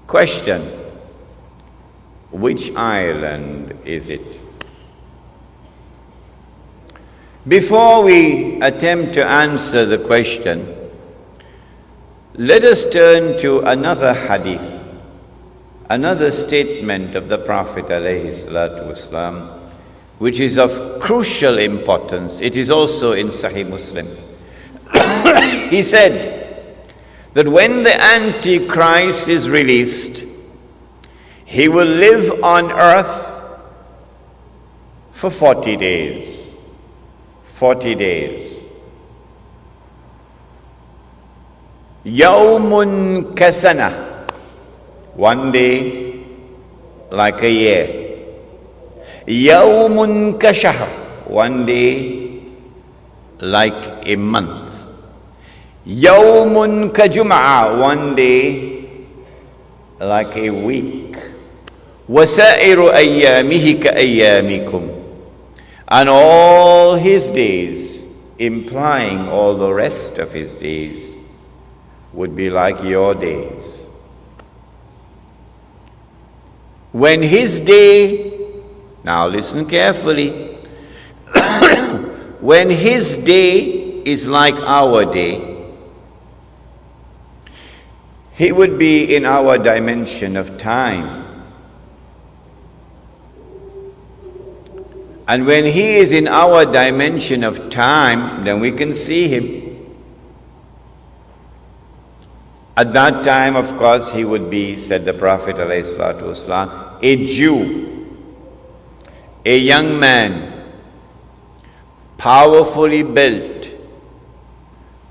Question: which island is it? Before we attempt to answer the question, let us turn to another hadith, another statement of the Prophet ﷺ, which is of crucial importance. It is also in Sahih Muslim. He said that when the Antichrist is released, he will live on earth for 40 days. 40 days. Yawmun kasana. One day like a year. Yawmun kashahr. One day like a month. Yawmun kajum'a. One day like a week. Wasairu ayyamihi ka ayyamikum. And all his days, implying all the rest of his days, would be like your days. When his day, now listen carefully, when his day is like our day, he would be in our dimension of time. And when he is in our dimension of time, then we can see him. At that time, of course, he would be, said the Prophet ﷺ, a Jew, a young man, powerfully built,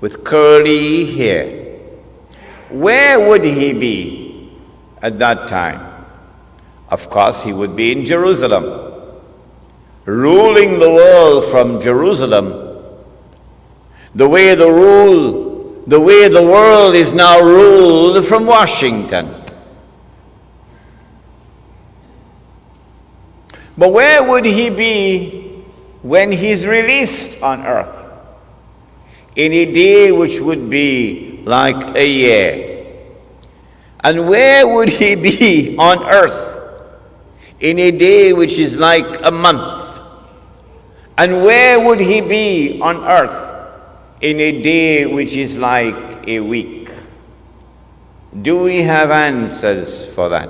with curly hair. Where would he be at that time? Of course, he would be in Jerusalem, ruling the world from Jerusalem, the way the world is now ruled from Washington. But where would he be when he's released on earth? In a day which would be like a year. And where would he be on earth in a day which is like a month? And where would he be on earth in a day which is like a week? Do we have answers for that?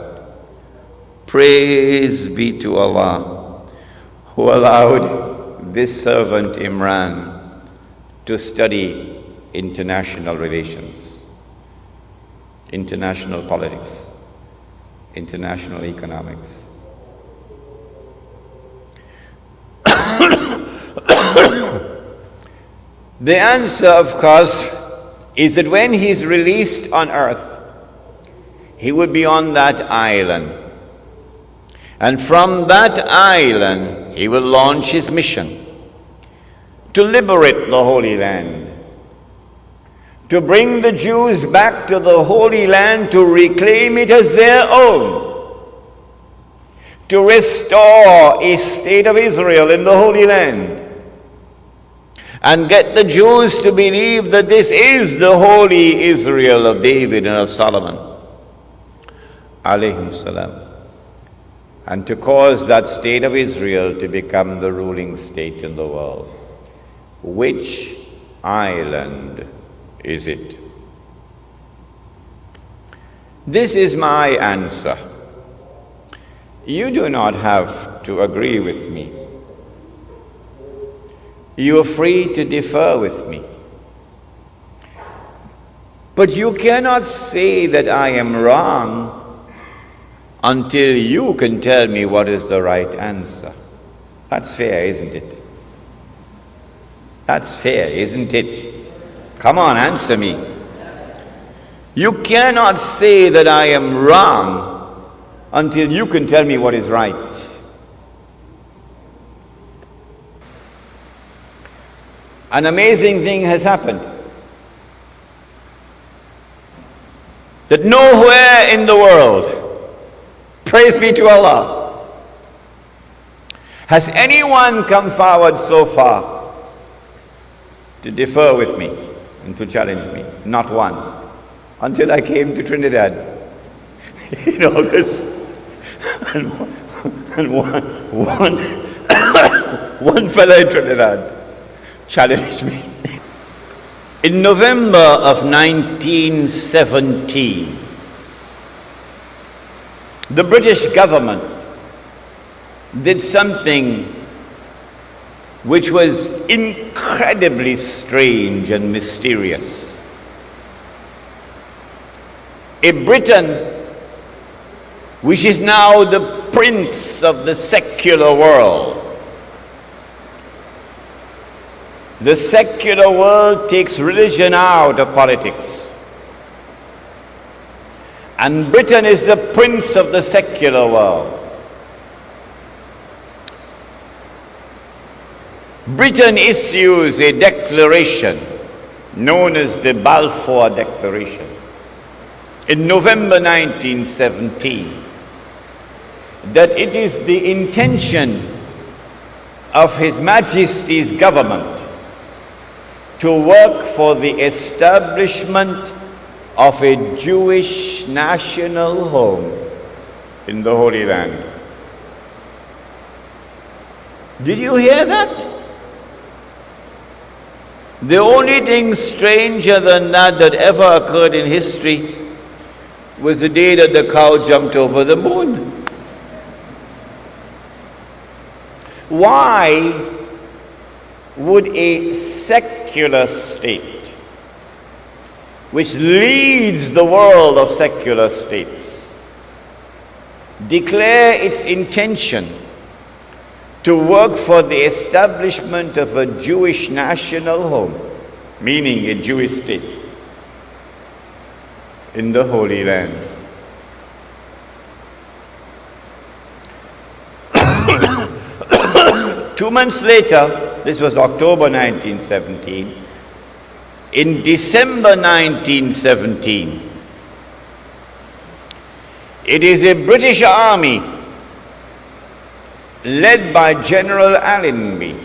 Praise be to Allah, who allowed this servant Imran to study international relations, international politics, international economics. The answer, of course, is that when he's released on earth, he would be on that island. And from that island, he will launch his mission to liberate the Holy Land, to bring the Jews back to the Holy Land, to reclaim it as their own, to restore a state of Israel in the Holy Land, and get the Jews to believe that this is the holy Israel of David and of Solomon, alayhi salam, and to cause that state of Israel to become the ruling state in the world. Which island is it? This is my answer. You do not have to agree with me. You are free to differ with me. But you cannot say that I am wrong until you can tell me what is the right answer. That's fair, isn't it? That's fair, isn't it? Come on, answer me. You cannot say that I am wrong until you can tell me what is right. An amazing thing has happened. That nowhere in the world, praise be to Allah, has anyone come forward so far to differ with me and to challenge me. Not one. Until I came to Trinidad. in August. And one fellow in Trinidad challenged me. In November of 1917, the British government did something which was incredibly strange and mysterious. A Britain which is now the prince of the secular world. The secular world takes religion out of politics. And Britain is the prince of the secular world. Britain issues a declaration known as the Balfour Declaration in November 1917 that it is the intention of His Majesty's government to work for the establishment of a Jewish national home in the Holy Land. Did you hear that? The only thing stranger than that ever occurred in history was the day that the cow jumped over the moon. Why would a secular state, which leads the world of secular states, declare its intention to work for the establishment of a Jewish national home, meaning a Jewish state, in the Holy Land? 2 months later, this was October 1917, in December 1917, it is a British army led by General Allenby,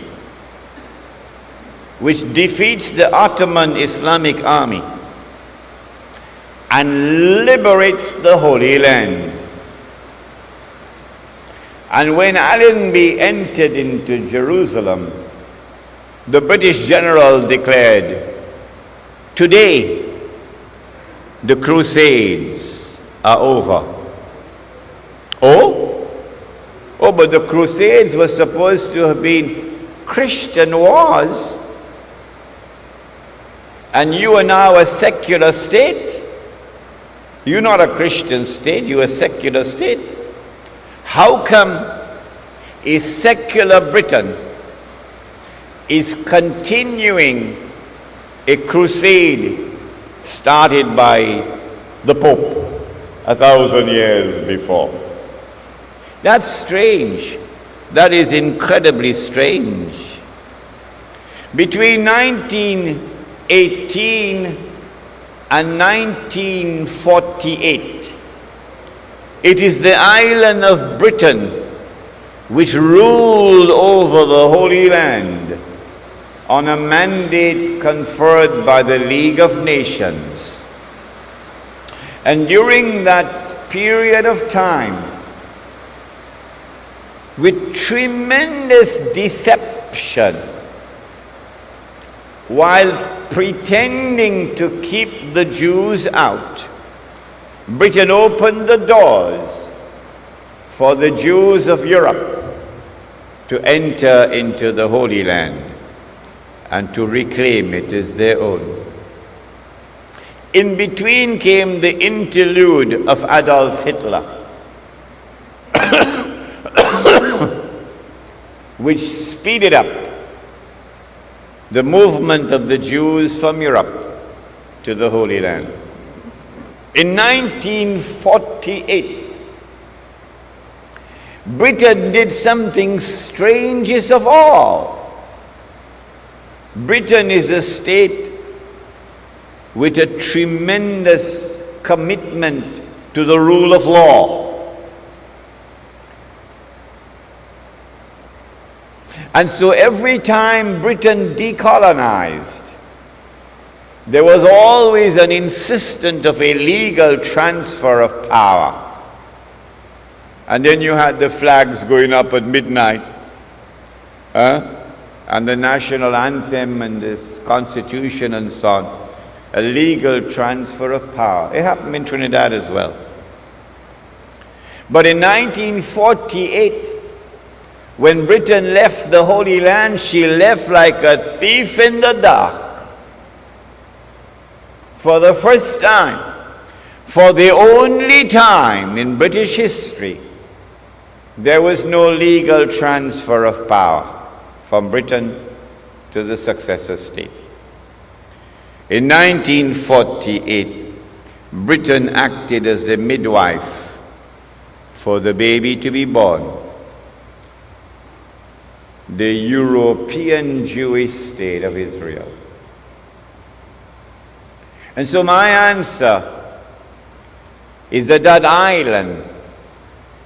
which defeats the Ottoman Islamic army and liberates the Holy Land. And when Allenby entered into Jerusalem, the British general declared, "Today, the Crusades are over." Oh, but the Crusades were supposed to have been Christian wars. And you are now a secular state. You're not a Christian state, you're a secular state. How come a secular Britain is continuing a crusade started by the Pope 1,000 years before? That's strange. That is incredibly strange. Between 1918 and 1948, it is the island of Britain which ruled over the Holy Land on a mandate conferred by the League of Nations. And during that period of time, with tremendous deception, while pretending to keep the Jews out, Britain opened the doors for the Jews of Europe to enter into the Holy Land and to reclaim it as their own. In between came the interlude of Adolf Hitler, which speeded up the movement of the Jews from Europe to the Holy Land. In 1948, Britain did something strangest of all. Britain is a state with a tremendous commitment to the rule of law. And so every time Britain decolonized, there was always an insistence of a legal transfer of power. And then you had the flags going up at midnight, and the national anthem and this constitution and so on. A legal transfer of power. It happened in Trinidad as well. But in 1948, when Britain left the Holy Land, she left like a thief in the dark. For the first time, for the only time in British history, there was no legal transfer of power from Britain to the successor state. In 1948, Britain acted as the midwife for the baby to be born. The European Jewish state of Israel. And so my answer is that that island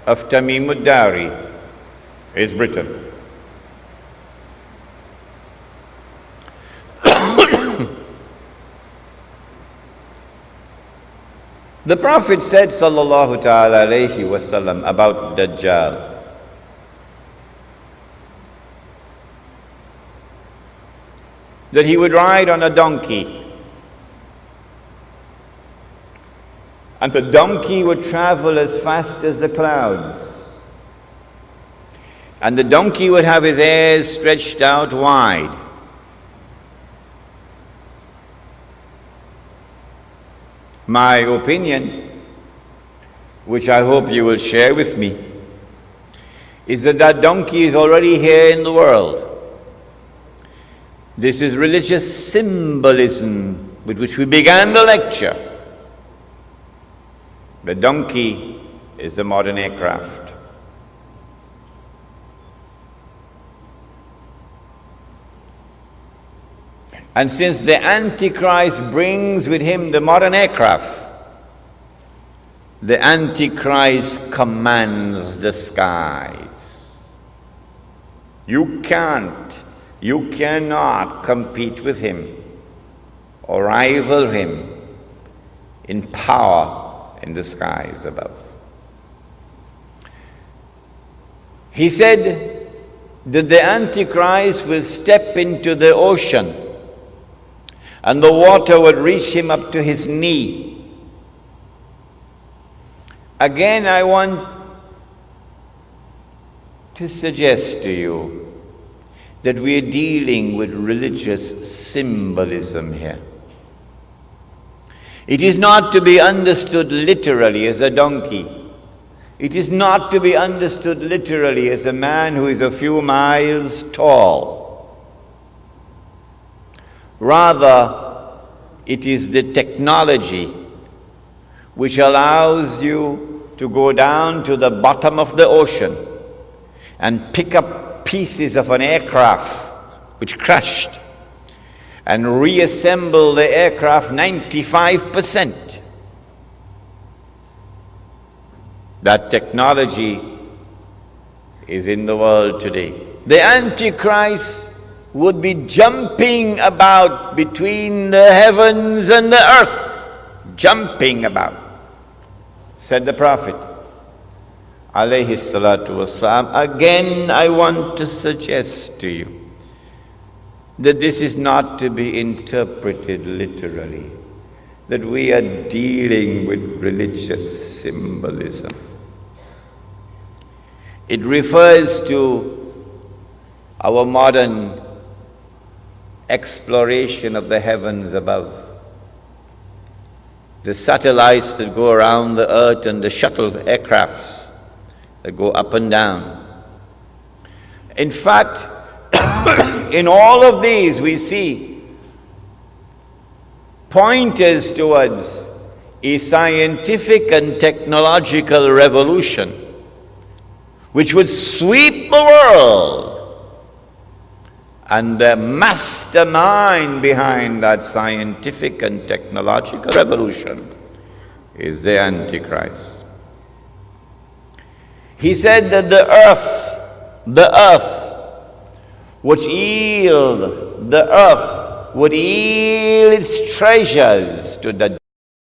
of Tamim ud-Dari is Britain. The Prophet said, sallallahu ta'ala alayhi wasallam, about Dajjal, that he would ride on a donkey, and the donkey would travel as fast as the clouds, and the donkey would have his ears stretched out wide. My opinion, which I hope you will share with me, is that that donkey is already here in the world. This is religious symbolism with which we began the lecture. The donkey is the modern aircraft. And since the Antichrist brings with him the modern aircraft, the Antichrist commands the skies. You cannot compete with him or rival him in power in the skies above. He said that the Antichrist will step into the ocean and the water would reach him up to his knee. Again, I want to suggest to you that we are dealing with religious symbolism here. It is not to be understood literally as a donkey. It is not to be understood literally as a man who is a few miles tall. Rather, it is the technology which allows you to go down to the bottom of the ocean and pick up pieces of an aircraft which crashed and reassemble the aircraft 95%. That technology is in the world today. The Antichrist would be jumping about between the heavens and the earth. Jumping about, said the Prophet, alayhi salatu wasalam. Again, I want to suggest to you that this is not to be interpreted literally, that we are dealing with religious symbolism. It refers to our modern exploration of the heavens above. The satellites that go around the earth and the shuttle aircrafts that go up and down. In fact, in all of these we see pointers towards a scientific and technological revolution which would sweep the world. And the mastermind behind that scientific and technological revolution is the Antichrist. He said that the earth would yield its treasures to the